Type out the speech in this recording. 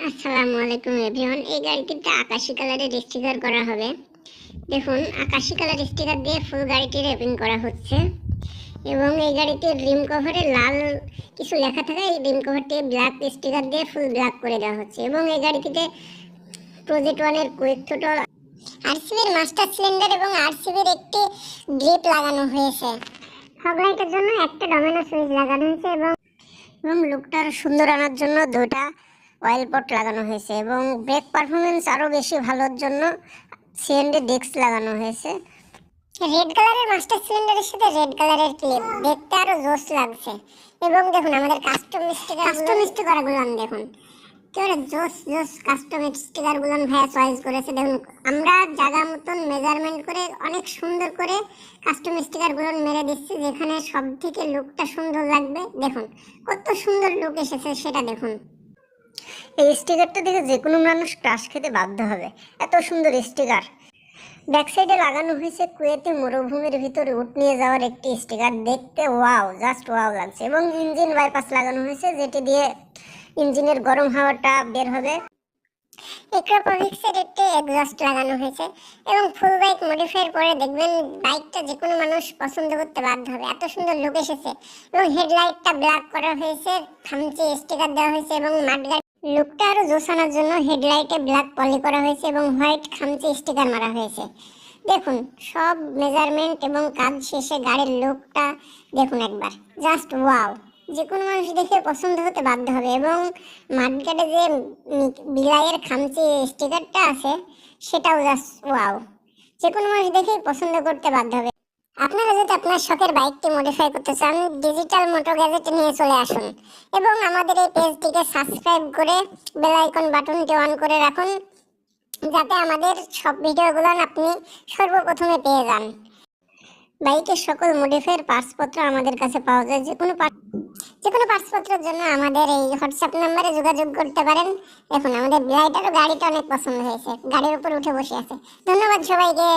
আসসালামু আলাইকুম এভরিওয়ান। এই গাড়িটিতে আকাশি কালারের স্টিকার করা হবে। দেখুন, আকাশি কালার স্টিকার দিয়ে ফুল গাড়িটি র্যাপিং করা হচ্ছে এবং এই গাড়িটির রিম কভারে লাল কিছু লেখা থাকায় এই রিম কভারটি ব্ল্যাক স্টিকার দিয়ে ফুল ব্ল্যাক করে দেওয়া হচ্ছে এবং এই গাড়িটিতে প্রজেক্ট ওয়ানের কুইক ছোট আরসিবির মাস্টার সিলিন্ডার এবং আরসিবির একটি গ্রিপ লাগানো হয়েছে। ফগ লাইটের জন্য একটা ডমিনো সুইচ লাগানো হয়েছে এবং লুকটা সুন্দর আনার জন্য দুটা অয়েল পট লাগানো হয়েছে এবং ব্রেক পারফরমেন্স আরও বেশি ভালোর জন্য সিএনডি ডিস্ক লাগানো হয়েছে। রেড কালারের মাস্টার সিলিন্ডারের সাথে রেড কালারের ক্লিপ দেখতে আরও জোস লাগছে এবং দেখুন আমাদের কাস্টম স্টিকারগুলো দেখুন একেবারে জোস কাস্টম স্টিকারগুলো ভাইয়া চয়েস করেছে। দেখুন আমরা জায়গা মতন মেজারমেন্ট করে অনেক সুন্দর করে কাস্টম স্টিকারগুলো মেরে দিচ্ছি, যেখানে সব থেকে লুকটা সুন্দর লাগবে। দেখুন কত সুন্দর লুক এসেছে সেটা দেখুন। এই স্টিকারটা দেখে যে কোনো মানুষ ক্রাশ খেতে বাধ্য হবে, এত সুন্দর স্টিকার। ব্যাক সাইডে লাগানো হয়েছে কুয়েতে মরুভূমির ভিতরে উট নিয়ে যাওয়ার একটি স্টিকার, দেখতে ওয়াও, জাস্ট ওয়াও লাগছে। এবং ইঞ্জিন বাইপাস লাগানো হয়েছে, যেটি দিয়ে ইঞ্জিনের গরম হাওয়াটা বের হবে। এক্রাপোভিক্সের একটি এক্সস্ট লাগানো হয়েছে এবং ফুল বাইক মডিফাই করে দেখবেন বাইকটা যে কোনো মানুষ পছন্দ করতে বাধ্য হবে, এত সুন্দর লুক এসেছে। এবং হেডলাইটটা ব্ল্যাক করা হয়েছে, খামচি স্টিকার দেওয়া হয়েছে এবং মাডগার্ড লুকটা আরও জোসানোর জন্য হেডলাইটে ব্ল্যাক পলি করা হয়েছে এবং হোয়াইট খামচি স্টিকার মারা হয়েছে। দেখুন সব মেজারমেন্ট এবং কাজ শেষে গাড়ির লুকটা দেখুন একবার, জাস্ট ওয়াও, যে কোনো মানুষ দেখে পছন্দ হতে বাধ্য হবে। এবং মাঠঘাটে যে বিলাইয়ের খামচি স্টিকারটা আছে সেটাও জাস্ট ওয়াও, যে কোনো মানুষ দেখেই পছন্দ করতে বাধ্য হবে। আপনারা যদি আপনার শখের বাইকটি মডিফাই করতে চান, ডিজিটাল মোটো গ্যাজেট নিয়ে চলে আসুন এবং আমাদের এই পেজটিকে সাবস্ক্রাইব করে বেল আইকন বাটনটি অন করে রাখুন, যাতে আমাদের সব ভিডিওগুলো আপনি সর্বপ্রথমে পেয়ে যান। বাইকের সকল মডিফাইয়ের পার্টসপত্র আমাদের কাছে পাওয়া যায়। যে কোনো পার্টসপত্রের জন্য আমাদের এই হোয়াটসঅ্যাপ নাম্বারে যোগাযোগ করতে পারেন। দেখুন আমাদের রাইডারও গাড়িটা অনেক পছন্দ হয়েছে, গাড়ির উপর উঠে বসে আছে। ধন্যবাদ সবাইকে।